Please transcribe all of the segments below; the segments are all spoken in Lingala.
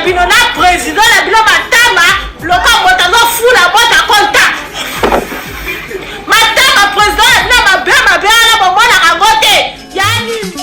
Bino na président la bino matama loka motango fula bota konta matama président na mabe na bomona kangote yani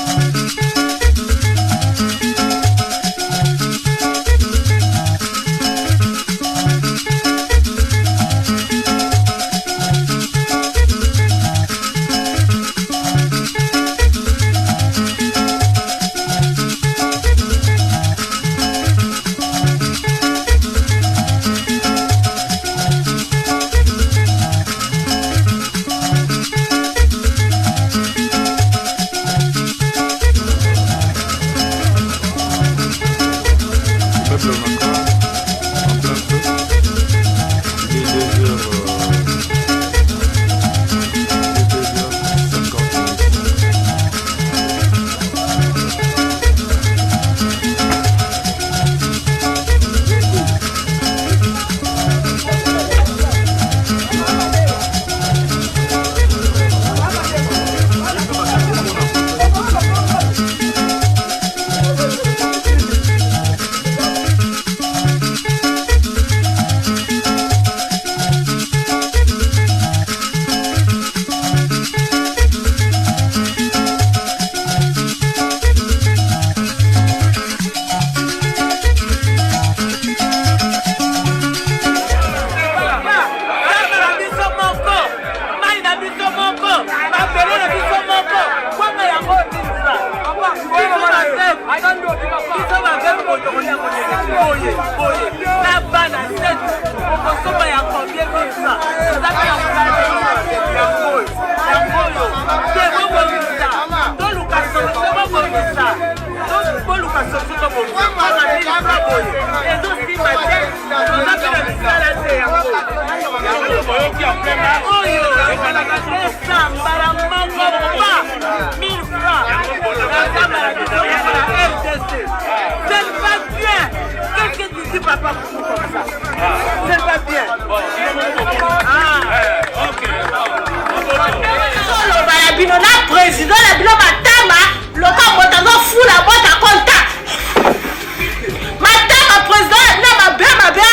bino na président la bino matama loka motango fula bota konta matama président na mabe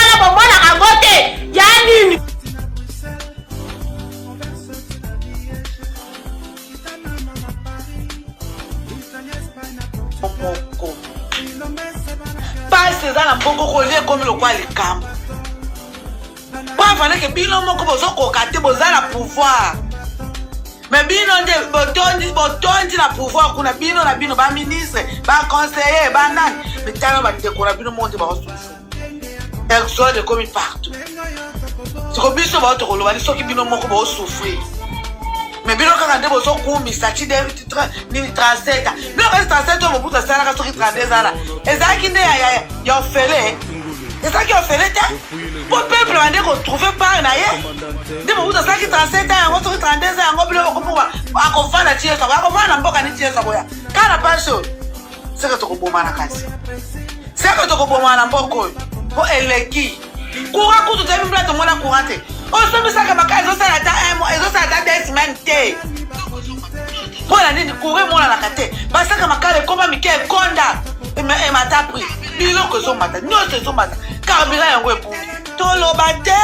na bomona kangote yani passe eza na mbongo kolie komi lokwa likambo po afandeke bino moko bozokoka te boza na pouvoir mais bino nde botondi na pouvoir kuna bino na bino baministre baconseiller banani mitano bandeko na bino monde baosusu exode ekomi partout siko biso baotokoloba ni soki bino moko baosouffrir mais bino kaka nde bozokumisa ti nini 37 bino kasi 37 oyo mobutu asalaka soki 32 ezala ezalaki nde ya ofele ezalaki ofele te po peuple bande kotrouve part na ye nde mobutu asalaki 37 yango soki 32 yango bino bokopuka akofanda ti yeso akovanda na mboka ni ti yeso boya kaka na pasi oyo seke tokobomana kasi seke tokobomana na mboka oyo po eleki courant kutu te bimbi tomona courant te osombisaka maka ezosala ata 1 mois ezosala ata 2 semaines te mpona nini courant emonanaka te basaka makala ekoma mike ekonda emata pri biloko ezomata nyonso ezomata carburant yango ebumi toloba te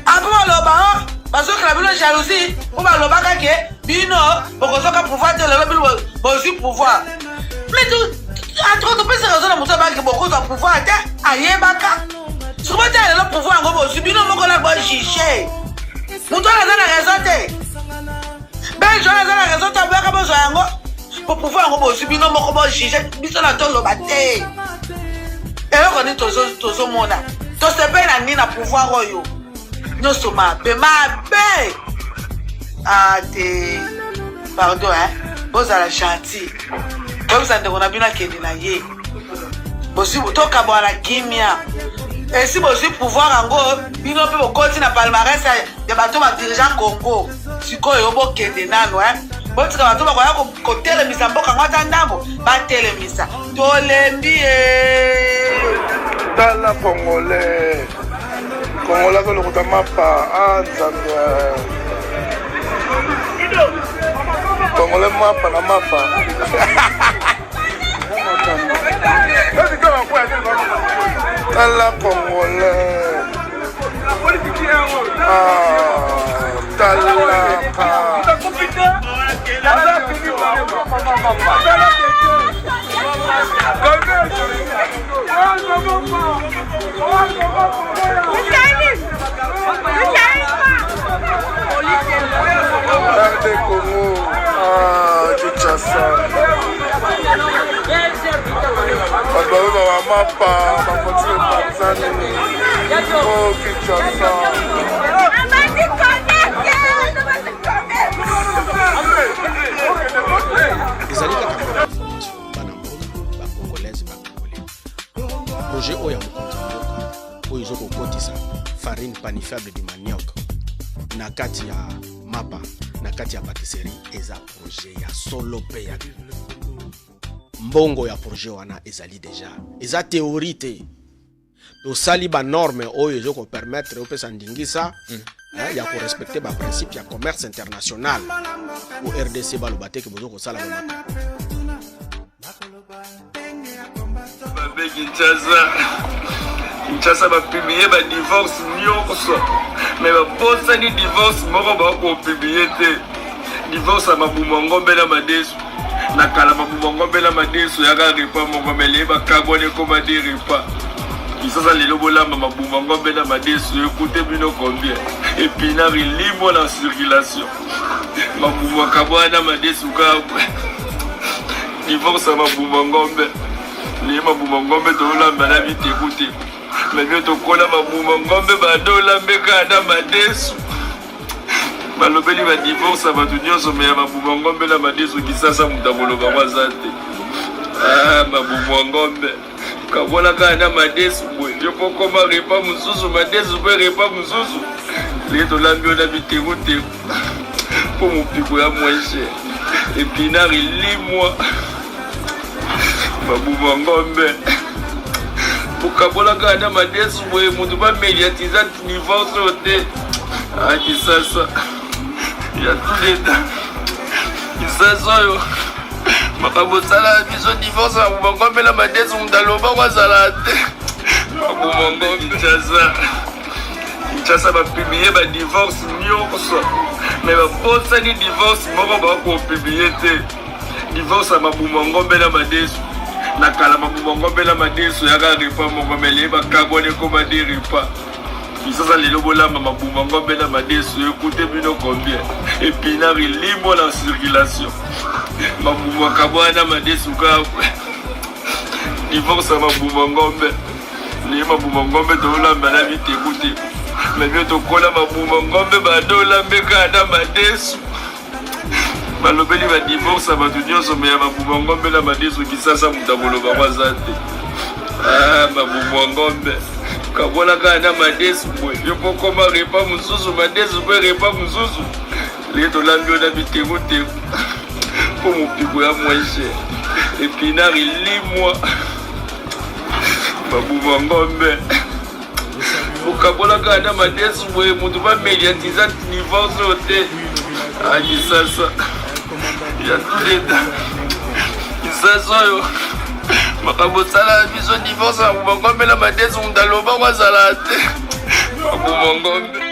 apo baloba bazokela bino jalousie po balobaka ke bino bokozoka pouvoir te lelo bino bozwi pouvoir mais atoko topesi raison na moto abaki bokozwa pouvoir te ayebaka soki te lelo pouvoir yango bozwi bino moko na bojuge moto wana aza na raison te belge wana aza na raison te aboyaka bozwa yango po pouvoir yango bozwi bino moko bojuge biso na toloba te eloko nini tozomona tosepeli na nini na pouvoir oyo nyonso mabe Ah, t'es... Pardon, hein. Vous allez gentil. Vous allez vous avez kende na ye. Bosi toka bwana kimia. Et si bosi pouvoir ngo, bino pe bokoti na palmarès ya bato ba dirigeant Congo. Sikoyo bo kende nano, hein. Botika bato ba koya ko telemisa mboka ngata ndambo, ba telemisa. Tolembi dans la Congolais. Congolais ko lokota mapa Nzambe. Congolais mapa na mapa. Dans la Congolais. projet oya mokonzi oyo ezokokotisa farine panifiable du manioc na kati ya mapa na kati ya patisserie eza projet ya solo pe ya mbongo ya projet wana ezali deja eza théorie te tosali ba norme oyo ezokopermettre opesa ndingisa ya korespecte ba principe ya commerce international o RDC baloba te ke bozokosala mapa Kinshasa bapublie ba divorce nyonso mais babosani divorce moko bakopiblie te divorce ya mabuma ngombe na madesu na kala mabuma ngombe na madesu yaka repa moko mele bakabone koma de repa Kinshasa lelo bolamba mabuma ngombe na madesu écoutez bino combien épinard limo na circulation mabuma kabwana na madesu ka divorce ya mabuma ngombe les mabuma ngombe tolamba na vite écoutez mais bien tokola mabuma ngombe badola mbeka na madesu balobeli ba divorce abatu nyonso me ya mabuma ngombe na madesu kisasa mutaboloba kwazate mabuma ngombe kabona ka na madesu bwe yo pokoma repa mususu madesu bwe repa mususu les tolambi na vite écoutez pour mon pico ya moins cher épinard limwa mabuma ngombe ukabola kana madesu boye mundu ba mediatiza divorce ote kisasa ya tuleta kisasa yo makabosala biso divorce mabuma ngombe na madesu mundaloba kwazala te mabuma ngombe Kinshasa bapublie ba divorce nyonso mais babosani divorce moko bakopiblie te divorce ya mabuma ngombe na madesu na kala mabuma ngombe na madesu yaka repa moko mele bakabone koma de repa Kinshasa lelo bolamba mabuma ngombe na madesu écoutez bino combien épinard limo na circulation mabuma kabwana na madesu ka divorce ya mabuma ngombe ni mabuma ngombe tolamba na vite écoutez mais bien tokola mabuma ngombe badola mbeka na madesu balobeli ba divorce abatu nyonso me ya mabuma ngombe na madesu kisasa mutaboloba kwazate mabuma ngombe kabona ka na madesu bwe yo pokoma repa mususu madesu bwe repa mususu les tolambi na bitego pour mon pico ya moins cher épinard limwa mabuma ngombe ukabola ka na madesu bwe mundu ba mediatiza divorce ote kisasa ya tuleta kisasa yo makabosala biso divorce mabuma ngombe na madesu mundaloba kwazala te mabuma ngombe